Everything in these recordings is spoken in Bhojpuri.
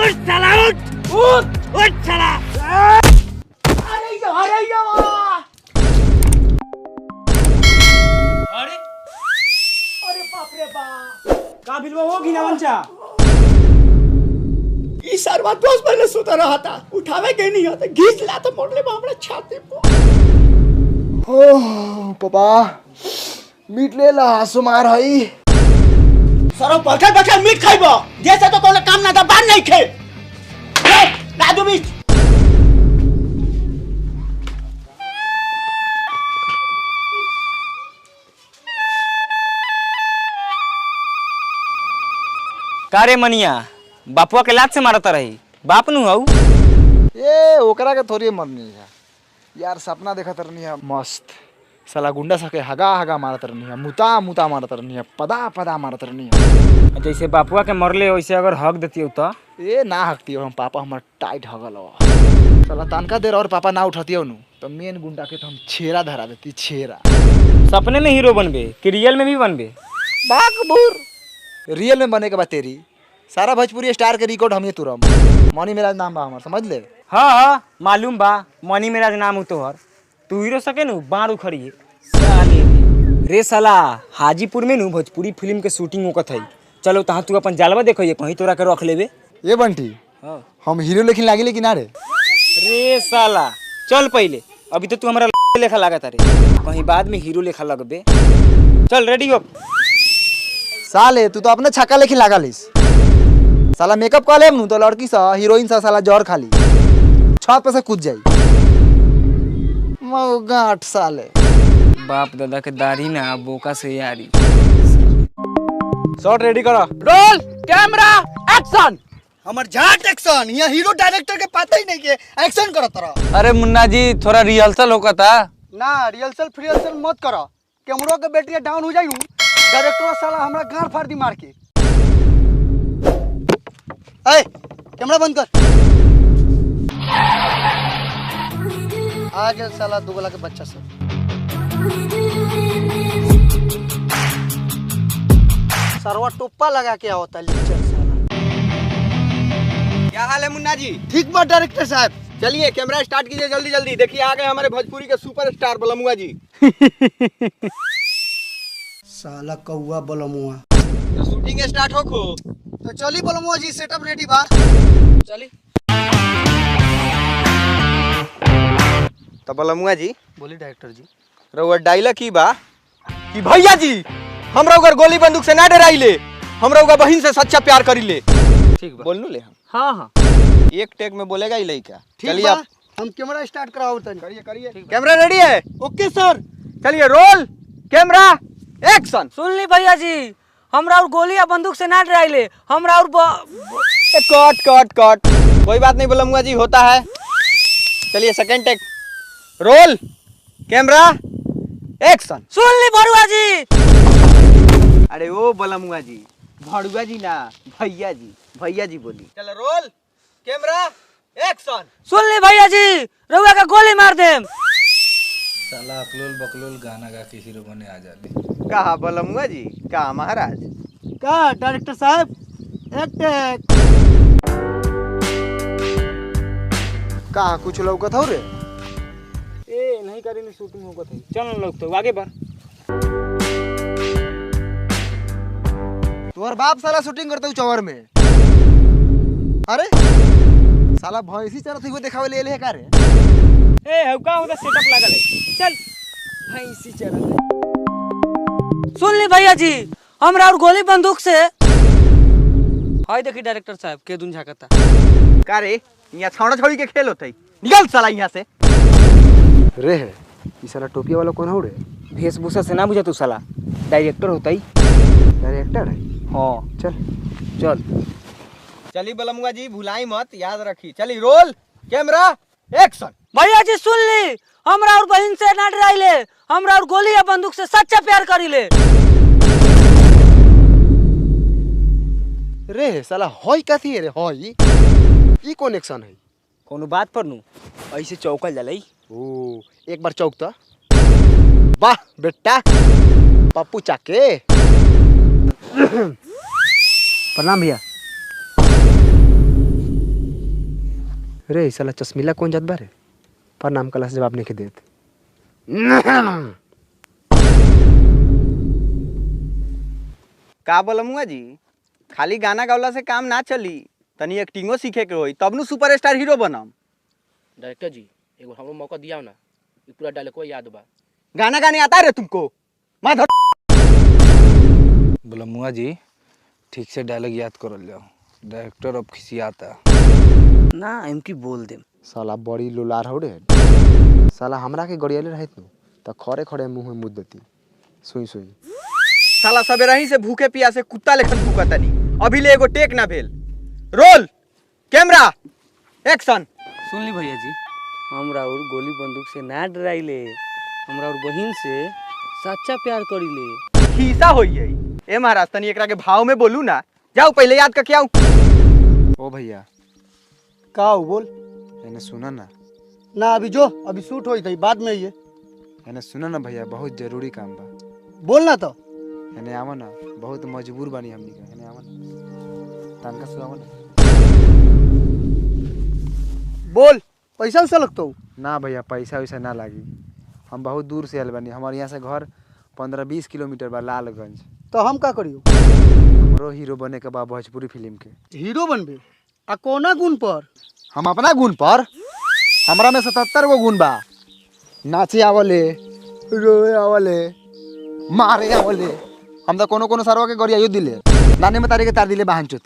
उठ साला उठ साला। अरे बाप रे बाप का बिलवा होगी ना वंचा। ई सरवा 2 महीने सुता रहा था, उठावे के नहीं होता, घींच ला तो मोड़ले में हमरा छाती पर। ओह पापा मीट ले ला सुमार हई। सरो पलखा बखा मीट खाइबो, जैसे तो कोनो काम ना दा बान नहीं खे। ला दो मीट। कारे मनिया बापुआ के लात से मारता रही, बाप नु हऊ। ये ओकरा के थोड़ी मरनी है यार, सपना देखत रहनी है मस्त, साला गुंडा सके हगा हगा मारत रहनी है, मुता मुता मारत रहनी है, पदा पदा मारत रहनी है। जैसे बापुआ के मरले वैसे अगर हक देती हो तो ए ना हकती हो, हम पापा हमर टाइट हगल हो। साला तनका देर और पापा ना उठती हो नु तो मेन गुंडा के तो हम छेरा धरा देती, छेरा। सपने में हीरो बनबे कि रियल में भी बनबे? बाकबूर रियल में बने के बाद तेरी सारा भोजपुरी स्टार के रिकॉर्ड हम ये तुरम। मनी मेरा नाम बा हमर, समझ ले। हाँ मालूम बा, मनी मेरा नाम हो तोहर। तू हीरो सके नु बाण उखड़िए साले रे साला। हाजीपुर में नु भोजपुरी फिल्म के शूटिंग होकत है, चलो तहाँ तू अपन जालवा देखो, कहीं तोरा के रख लेबे। ये बंटी हम हीरो लेकिन लागिले कि ना रे? रे साला चल पहले, अभी तो तू हमारा लेखा लागत रे, कहीं बाद में हीरो लेखा लगबे। चल रेडी हो। साले तू तो अपने छक्का लेकिन लागलिस। साला मेकअप कर लेम नु तो लड़की सा हीरोइन सा साला जहर खाली छत पे से कूद जाई। मौगाट साले। बाप दादा के दाढ़ी ना बोका से यारी। शॉट रेडी करो। Role camera action. हमर झाट एक्शन, यहाँ हीरो डायरेक्टर के पता ही नहीं के एक्शन करत रहा। अरे मुन्ना जी थोड़ा रिहर्सल होता ना रिहर्सल फ्रिहर्सल मत करो, कैमरा के बैटरी डाउन हो जाई नु डायरेक्टर साला हमरा गार फाड़ दी मार के। ए कैमरा बंद कर। आ गया साला दुगला के बच्चा सब। सरवा टोप्पा लगा के आवता लेक्चर साला। क्या हाल है मुन्ना जी? ठीक बात डायरेक्टर साहब। चलिए कैमरा स्टार्ट कीजिए जल्दी जल्दी। देखिए आ गए हमारे भोजपुरी के सुपरस्टार बलमुआ जी। साला कौआ बलमुआ। तो शूटिंग स्टार्ट हो खो। तो चली बलमुआ जी, सेटअप रेडी बा। चली तो बलमुआ जी बोली डायरेक्टर जी। रउआ डायलॉग की बा कि भैया जी हमरा उगर गोली बंदूक से ना डराइले, हमरा उगर बहन से सच्चा प्यार करिले। ठीक बा। बोलनू ले हम। हाँ एक टेक में बोलेगा ही लड़का। चलिए आप हम कैमरा स्टार्ट कराओ तन। करिए करिए। कैमरा रेडी है? ओके सर। चलिए रोल कैमरा एक्शन। सुन ली भैया जी, हमरा और गोली या बंदूक से ना डराइले, हमरा और कट कट कट। कोई बात नहीं बलमुआ जी, होता है। चलिए second take. Roll camera action. सुन ली भरुआ जी। अरे ओ बलमुआ जी, भड़ुआ जी ना भैया जी बोली। चलो रोल कैमरा एक्शन। सुन ली भैया जी, रउआ का गोली मार देम। साला अकलोल बकलोल गाना गा के हीरो बने आ जाले। कहा बलमुआ जी, कहा महाराज। का डायरेक्टर साहब एक टेक। का कुछ लौकत हो रे? ए नहीं करेंगे शूटिंग होगा था। चल लोग तो आगे बढ़। तोहर बाप साला शूटिंग करते हूँ चौवर में। अरे साला भैंसी चरत हुए देखावे ले ले का रे? ए हौका होता सेटअप लागल है। चल भैंसी चरत। सुन ली भैया जी, हमरा और गोली बंदूक से हाय देखी डायरेक्टर साहब के दुन झाकता। का रे यहाँ छौड़ा छौड़ी के खेल होते। निकल साला यहाँ से। रे है ई साला टोपी वाला कौन हो रे? वेशभूषा से ना बुझा तू साला, डायरेक्टर होता ही। डायरेक्टर है? हाँ चल चल। चली बलमुआ जी भुलाई मत, याद रखी। चली रोल कैमरा एक्शन। भैया जी सुन ली, हमरा और बहन से ना डराइले, हमरा और गोली या बंदूक से सच्चा प्यार करिले। रे साला हई कथी है रे? हई ई कौन एक्शन है? कोनो बात पर नु ऐसे चौकल जलाई। ओ एक बार चौक तो। वाह बेटा पप्पू चाके। प्रणाम भैया। रे साला चश्मिला कौन जात बारे पर नाम कला से जवाब नहीं के देत। का बोलमुआ जी, खाली गाना गावला से काम ना चली, तनी एक्टिंगो सीखे के होई, तब नु सुपरस्टार हीरो बनम। डायरेक्टर जी एगो हमरो मौका दिया ना, ये पूरा डायलॉग याद बा। गाना गाने आता है रे तुमको? माधर बोलमुआ जी ठीक से डायलॉग याद करल जाओ, डायरेक्टर अब खिसियाता। ना इनकी बोल दे। साला बड़ी लोलार हो रे। साला हमरा के गड़ियाले रहत नु त खड़े खड़े मुंह में मुद देती सुई सुई। साला सवेरे ही से भूखे प्यासे कुत्ता लेखन भूखतनी, अभी ले एगो टेक ना भेल। Role camera action. सुन ली भैया जी, हमरा और गोली बंदूक से ना डराइले, हमरा और बहिन से सच्चा प्यार करीले। खीसा होई है। ए महाराज तनी एकरा के भाव में बोलू ना, जाओ पहले याद करके आओ। ओ भैया का हो बोल एने सुना ना, ना, अभी जो अभी शूट होई थी बाद में ये एने सुना ना भैया, बहुत जरूरी काम बा। बोलना तो एने आवा ना, बहुत मजबूर बानी हमनी के। एने आवा ना, तनका सुनावा ना। बोल, पैसा वैसा लगता हो? ना भैया पैसा वैसा ना लागी, हम बहुत दूर से आयल बानी। हमारे यहाँ से घर 15-20 किलोमीटर बा, लालगंज। तो हम का करियो? हमरो हीरो बने के बा भोजपुरी फिल्म के। हीरो बनबे? आ कोना गुण पर? हम अपना गुण पर, हमरा में 77 गो गुण बा। नाचे आवले, रोए आवले, मारे आवले। हम तो कोनो कोनो सरवा के गरियायो दिले, नाने में तारे के तार दिले बहन चोत।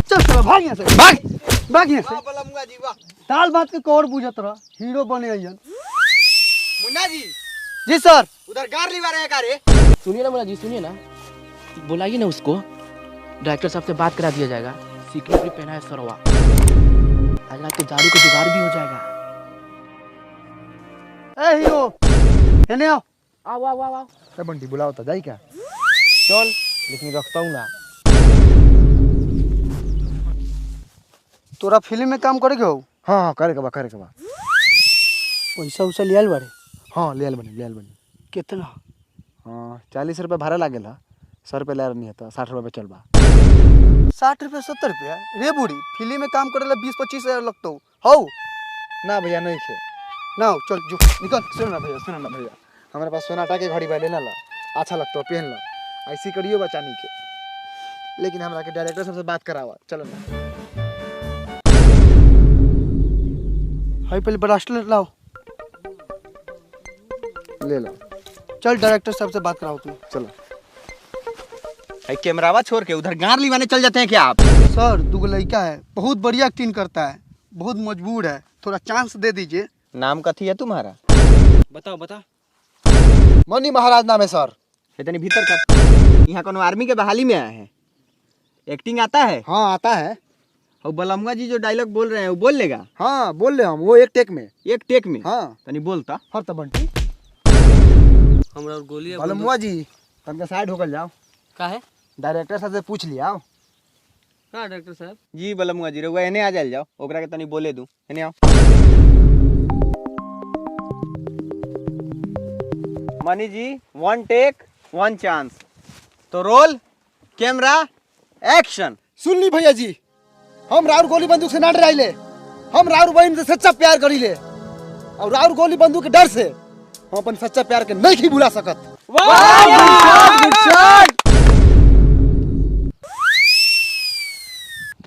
चल चलो भाग यहाँ से, भाग भाग यहाँ से। बोलमुआ जी वाह। दाल भात के कौर बुझत रह, हीरो बने अइयन। मुन्ना जी जी सर। उधर गार लिवा रहे का रे? सुनिए ना मुन्ना जी, सुनिए ना, बुलाइए ना उसको, डायरेक्टर साहब से बात करा दिया जाएगा। सीक्रेट भी पहना है सरवा, आज रात को दारू का जुगाड़ भी हो जाएगा। ए हीरो एने आओ। आओ आओ आओ आओ। ए बंटी बुलाओ तो जाई क्या? चल लेकिन रखता हूँ ना। तोरा फिल्म में काम करे के हो? हाँ करे के बा, करे के बा। पैसा वैसा लियाल बारे? हाँ ले आल बनी, ले आल बनी। कितना? हाँ 40 रुपये भाड़ा लागेला, 100 रुपये ले नहीं है, 60 रुपये चल बा। 60 रुपया 70 रुपया? रे बूढ़ी, फिल्म में काम करे ला 20-25 हजार लगता हो? ना भैया नहीं खे। ना हो, चल जो निकल। सुनो ना भैया, सुनो ना भैया, हमारे पास सोनाटा के घड़ी बा, लेना ला, अच्छा लगता है, पहन ला। ऐसी करियो बचानी के, लेकिन हमरा के डायरेक्टर साहब से बात करावा। चलो ना। हाई पहले ब्रासलेट लाओ। ले लो। चल डायरेक्टर साहब से बात कराओ तू। चलो। कैमरावा छोड़ के उधर गार लिवाने चल जाते हैं क्या आप? सर दुगो लड़का है, बहुत बढ़िया एक्टिंग करता है, बहुत मजबूर है, थोड़ा चांस दे दीजिए। नाम कथी है तुम्हारा? बताओ बता। मनी महाराज नाम है सर। इतनी भीतर कर। यहाँ कोनो आर्मी के बहाली में आए हैं, एक्टिंग आता है? हाँ आता है। और बलमुआ जी जो डायलॉग बोल रहे हैं वो बोल लेगा? हाँ बोल ले हम, वो एक टेक में। एक टेक में? हाँ तनी बोलता। हर तो बंटी हमरा और गोली बलमुआ जी तनका साइड होकर जाओ, का है? डायरेक्टर साहब से पूछ लिया। का डायरेक्टर साहब? जी बलमुआ जी रहुआ एने आ जाल जाओ, ओकरा के तनी बोले दू। एने आओ। मनी जी 1 टेक 1 चांस। तो रोल कैमरा एक्शन। सुन ली भैया जी, हम राउर गोली बंदूक से ना डराइले, हम राउर बहन से सच्चा प्यार करीले, और राउर गोली बंदूक के डर से हम अपन सच्चा प्यार के नहीं भुला सकत।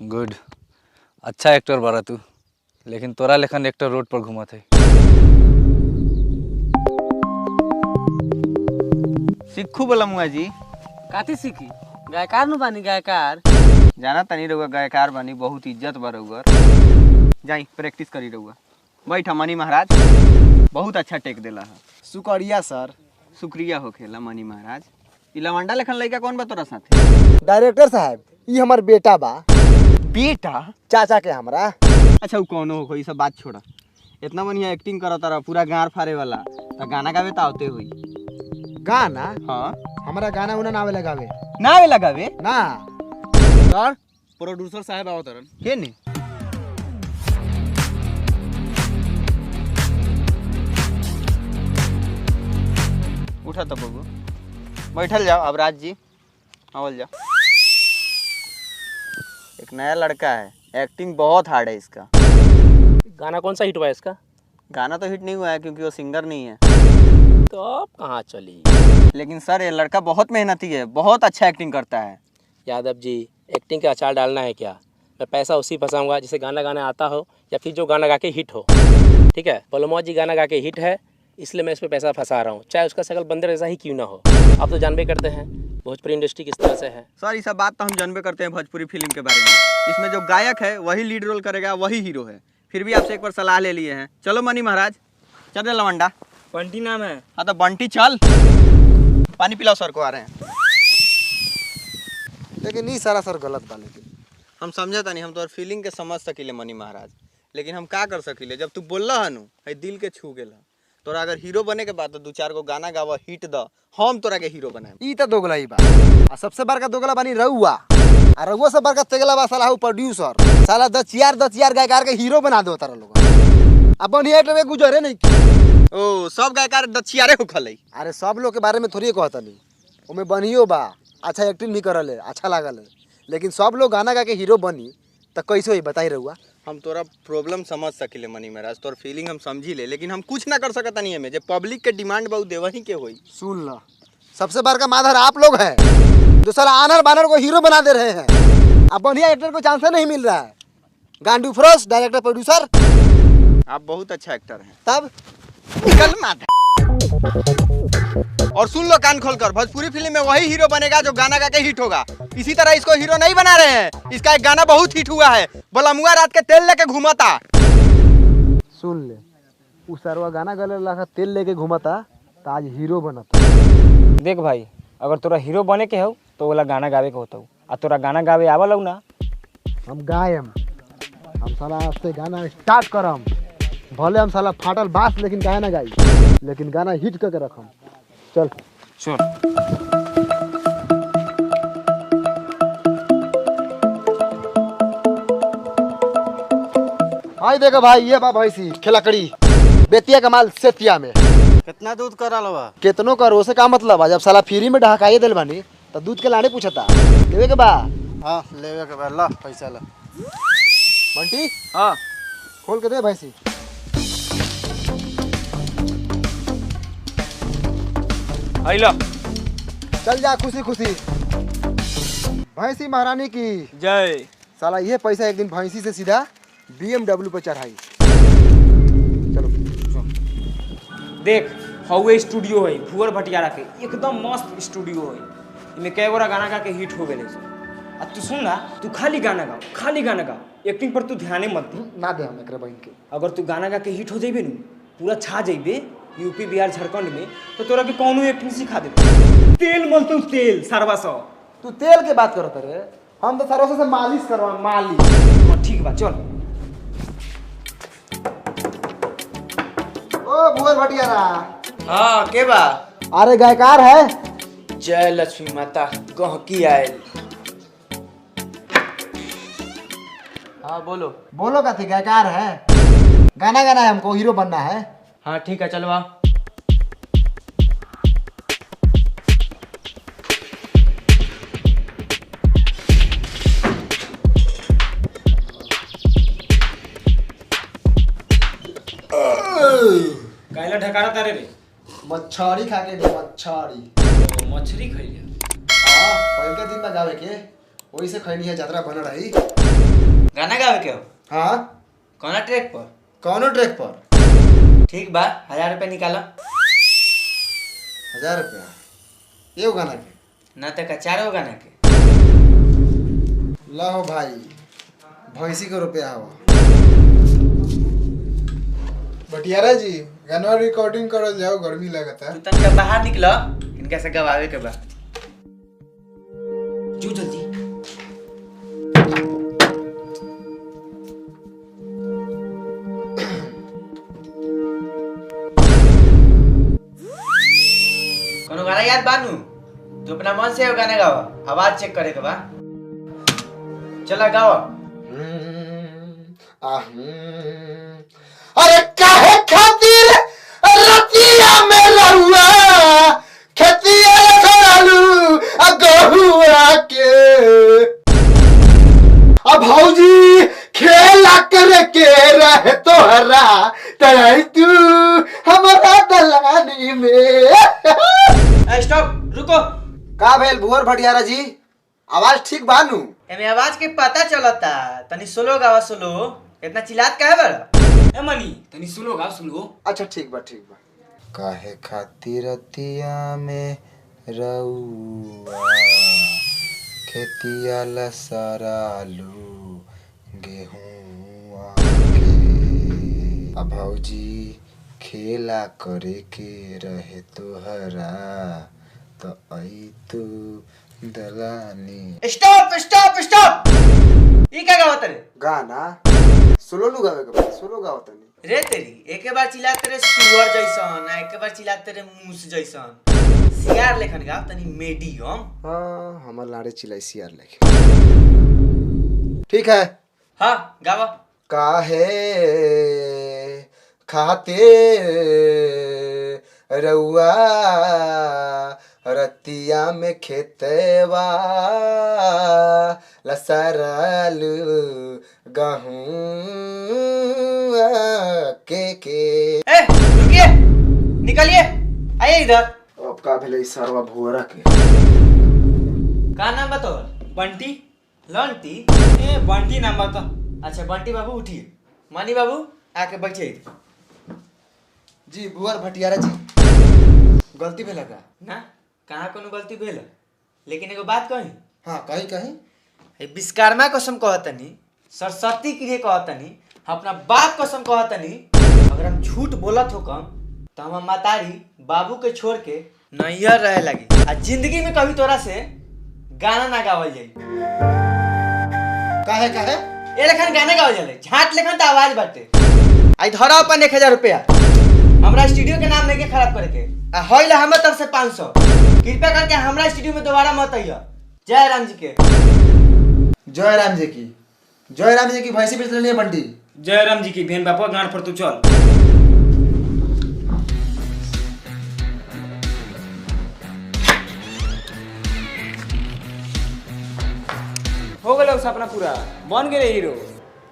गुड, अच्छा एक्टर बारा तू, लेकिन तोरा लेखन एक्टर रोड पर घूमत है। सिक्खू बलमुआ जी। काती सीखी? गायकार नु बानी गायकार। जाना तनी रहुआ गायकार बनी, बहुत इज्जत बा रहुआ। जाई प्रैक्टिस करी रहुआ। बैठा मनी महाराज, बहुत अच्छा टेक देला है। शुक्रिया सर। शुक्रिया होखेला मनी महाराज। ई लवंडा लेखन लइका कौन बा तोरा साथे? डायरेक्टर साहब ये हमार बेटा बा। बेटा? चाचा के हमरा। अच्छा वो कौनो हो, ई सब बात छोड़ा। इतना बढ़िया एक्टिंग करत तारा, पूरा गार फारे वाला, तो गाना गावे तो आवते हुई। गाना? हाँ हमारा गाना उना नावे लगावे ना आवे लगावे ना सर प्रोड्यूसर साहब आओ तरन। के ने? उठा तो बबू, बैठल जाओ। अब राज जी आवल जाओ। एक नया लड़का है, एक्टिंग बहुत हार्ड है इसका। गाना कौन सा हिट हुआ है इसका? गाना तो हिट नहीं हुआ है क्योंकि वो सिंगर नहीं है। तो अब कहाँ चली? लेकिन सर ये लड़का बहुत मेहनती है, बहुत अच्छा एक्टिंग करता है। यादव जी, एक्टिंग का अचार डालना है क्या? मैं पैसा उसी फंसाऊंगा जिसे गाना गाना आता हो या फिर जो गाना गा के हिट हो। ठीक है, बलमौत जी गाना गा के हिट है, इसलिए मैं इस पर पैसा फंसा रहा हूँ, चाहे उसका शकल बंदर जैसा ही क्यों ना हो। आप तो जानबे करते हैं भोजपुरी इंडस्ट्री किस तरह से है। सर ये सब बात तो हम जानबे करते हैं भोजपुरी फिल्म के बारे में। इसमें जो गायक है वही लीड रोल करेगा, वही हीरो है। फिर भी आपसे एक बार सलाह ले लिए हैं। चलो मनी महाराज, चल लवंडा। बंटी नाम है। हाँ तो बंटी चल, पानी पिलाओ सर को, आ रहे हैं। लेकिन नहीं सारा सर गलत बा। लेकिन हम समझता नहीं, हम तो फीलिंग के समझ सकीले मनी महाराज, लेकिन हम का कर सकीले। जब तू बोल रहा हनु है दिल के छू गेला, तोरा अगर हीरो बने के बाद तो 2-4 गो गाना गावा हिट द, हम तोरा के हीरो बनाए। ई तो दोगला ही बा। आ सबसे बड़का दोगला बानी रउआ, आ रउआ से बड़का तेगला बा साला प्रोड्यूसर। साला 10 गायकार के हीरो बना दो तारा लोग। अब बढ़िया एक लोग गुजरे नहीं। ओ सब गायकार दछियारे हो खलै। अरे सब लोग के बारे में थोड़ी कहता नहीं, ओमे बनियो बा, अच्छा एक्टिंग भी करल है, अच्छा लागल है। लेकिन सब लोग गाना गा के हीरो बनी तो कैसे ही बताई रहुआ। हम तोरा प्रॉब्लम समझ सकिले मनी महाराज, तोर फीलिंग हम समझी ले, लेकिन हम कुछ ना कर सकता नहीं है। जब पब्लिक के डिमांड बहुत देवही के होई। सुन ला, सबसे बड़का माधर आप लोग हैं, जो साला आनर बानर को हीरो बना दे रहे हैं। अब बढ़िया एक्टर को चांस नहीं मिल रहा है। गांडू फ्रोस डायरेक्टर प्रोड्यूसर, आप बहुत अच्छा एक्टर हैं। तब निकल माधर। और सुन लो कान खोलकर, भोजपुरी फिल्म में वही हीरो बनेगा जो गाना गा के हिट होगा। इसी तरह इसको हीरो नहीं बना रहे हैं। इसका एक गाना बहुत हिट हुआ है, बोला मुआ रात के तेल लेके घूमता। सुन ले, उस सरवा गाना गले लगा तेल लेके घुमाता तो आज हीरो बनता। देख भाई, अगर तोरा हीरो बने के हो तो ओला गाना गावे के होता, आ तोरा गाना गावे आवल हो ना। हम गायम, हम साला आज से गाना स्टार्ट करम। भले हम साला फाटल बास लेकिन गाना गाई, लेकिन गाना हिट करके रखम। चल सुन, आई देखो भाई, ये बा भैंसी खिलाकड़ी बेतिया का माल सेतिया में। कितना दूध करा लो? केतनो करो से का मतलब है? जब साला फ्री में ढकाई दिल बानी तो दूध के लाने पूछता लेवे के बा। हाँ लेवे के बा, ला पैसा ला। बंटी हाँ खोल के दे भैंसी। आई लो, चल जा खुशी खुशी। भैंसी महारानी की जय। साला ये पैसा एक दिन भैंसी से सीधा BMW पे चढ़ाई। चलो देख, हौवे स्टूडियो है भुवर भटियारा के, एकदम मस्त स्टूडियो है। इनमें कई गोरा गाना गा के हिट हो गए। अब तू सुन ना, तू खाली गाना गा, खाली गाना गा, एक्टिंग पर तू ध्यान मत दे। ना दे हम एकरे बहन के। अगर तू गाना गा के हिट हो जाइबे नु, पूरा छा जाइबे यूपी बिहार झारखंड में, तो तोरा के कौनो एक्टिंग सिखा देबे। तेल मलतू तेल सरवा सौ। तू तेल के बात करत रे, हम तो सरसों से मालिश करवा मालिश। हाँ ठीक बा, चल। ओ भुवर भटियारा। हाँ के बा? अरे गायकार है। जय लक्ष्मी माता गहकी आयल। हाँ बोलो। बोलो का थे, गायकार है, गाना गाना है, हमको हीरो बनना है। हाँ ठीक है, चलवा। काइला ढकारा तारे रे। मच्छरी खा के दे, मच्छरी। तो मछली खाई लिया। हाँ पहले के दिन में गावे के वही से खैनी है, यात्रा बन रही। गाना गावे के हो? हाँ कौन ट्रैक पर? कौनो ट्रैक पर। ठीक बा, 1000 रुपया निकालो। 1000 रुपया एगो गाना के? ना तो 4 गाना के। लो भाई, भैंसी को रुपया हवा। भटियारा जी, गाना रिकॉर्डिंग करल जाओ, गर्मी लगता है। तू तनका बाहर निकलो, इनका से गवावे के बा। जो जल्दी। कोनो गाना याद बानू? तू अपना मन से गाना गावा, आवाज चेक करे के बा। चला गाओ। अरे काहे खातिर रतिया में लहुआ खेतिया खड़ालू गहुआ के। अब भौजी खेला करे के रहे तो तोहरा तराई तू हमारा दलानी में। स्टॉप, रुको। का भेल भुवर भटियारा जी, आवाज ठीक बानू? एमे आवाज के पता चलता, तनी सोलो गावा सोलो, इतना चिल्लात काहे बड़ा? ए मनी तनी सुनो गा सुनो। अच्छा ठीक बा ठीक बा। काहे खातिर रतिया में रउआ खेतिया लसरालू गेहूं के। अब भौजी खेला करे के रहे तोहरा तो आई तू दलानी। स्टॉप स्टॉप स्टॉप, ई का गावत रे? गाना सोलो नु गावे के, सोलो गावत नहीं रे तेरी। एक बार चिल्लाते रे सुअर जैसन, एक बार चिल्लाते रे मूस जैसन, सियार लेखन गाव तनी मीडियम। हाँ हमार लाड़े चिल्लाई सियार लेके। ठीक है हाँ गावा। काहे खाते रउआ रतिया में खेतवा लसरल गहूं के। ए रुकिए, निकलिए, आइए इधर। अब का भेले सरवा भुवरा के? का नाम बताओ? बंटी। लंटी? ए बंटी नाम बता। अच्छा बंटी बाबू उठिए। मानी बाबू आके बैठिए। जी भुवर भटियारा जी, गलती भेला का? ना, कहाँ कोनो गलती भेल, लेकिन एगो बात कही। हाँ कहीं कहीं विश्वकर्मा कसम कहतनी, सरस्वती के लिए कहतनी, अपना बाप कसम कहतनी, अगर हम झूठ बोलत हो कम तो हम मातारी बाबू के छोड़ के नैहर रहे लगी आ जिंदगी में कभी तोरा से गाना ना गावल जाई। काहे काहे ए लेखन गाना गावल जाले, झाट लेखन तो आवाज बाटे। आई धरा अपन 1000 रुपया हमरा स्टूडियो के नाम लेके खराब करे के, आ होइल हमर तरफ से 500। कृपया करके हमरा स्टूडियो में दोबारा मत आइयो। जय राम जी के। जय राम जी की। जय राम जी की भैंसी बेच लेनी है बंटी। जय राम जी की बहन बापा गांठ पर तू चल। हो गए सपना पूरा, बन गए हीरो।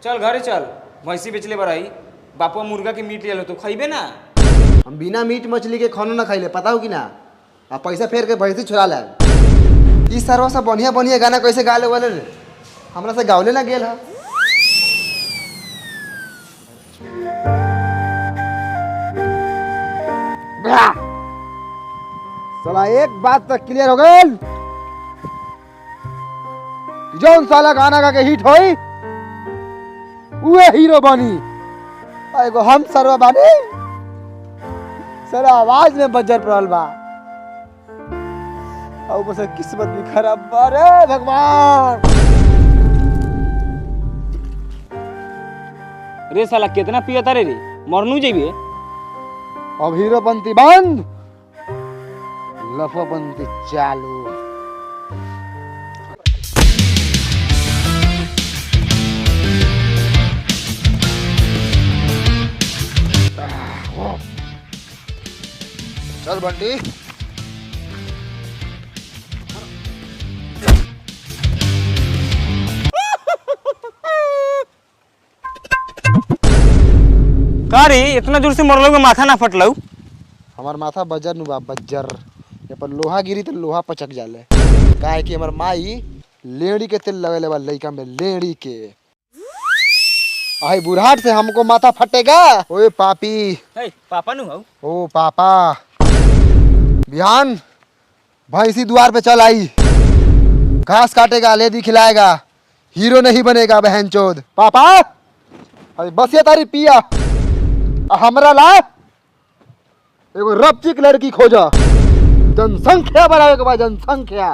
चल घरे चल, भैंसी बेचले बरई, बापा मुर्गा के मीट ले लो तो खइबे ना। हम बिना मीट मछली के खाना ना खाइले, पता हो कि ना? आ पैसा फेर के भैंसी छुड़ा ले। ई सरवा सब बढ़िया बढ़िया गाना कैसे गा ले वाले रे? हमरा से गावले ना गेल है। साला एक बात तक क्लियर हो गई, जौन साला गाना गा के हिट होई उहे हीरो बनी। एगो हम सरवा बानी, साला आवाज में बजर पड़ल बा, और बस किस्मत भी खराब बा रे भगवान। रे साला कितना पिया तारे रे, मरनू जेबे। अब हीरो बनती बंद, लफो बनती चालू। चल बंटी। का रे इतना जोर से मरलो माथा ना फटलौ? हमार माथा बजर नु बा, बजर। ये पर लोहा गिरी तो लोहा पचक जाले। काहे कि हमार माई लेड़ी के तेल लगेले बा लइका में, लेड़ी के। आई बुढ़ाट से हमको माथा फटेगा। ओए पापी। ए पापा नु हौ। ओ पापा, बिहान भैंसी द्वार पे चल आई, घास काटेगा, लेदी खिलाएगा, हीरो नहीं बनेगा बहन चोद। पापा अरे बस ये तारी पिया, हमरा ला एगो रपचिक लड़की खोजा, जनसंख्या बढ़ावे के बाद जनसंख्या।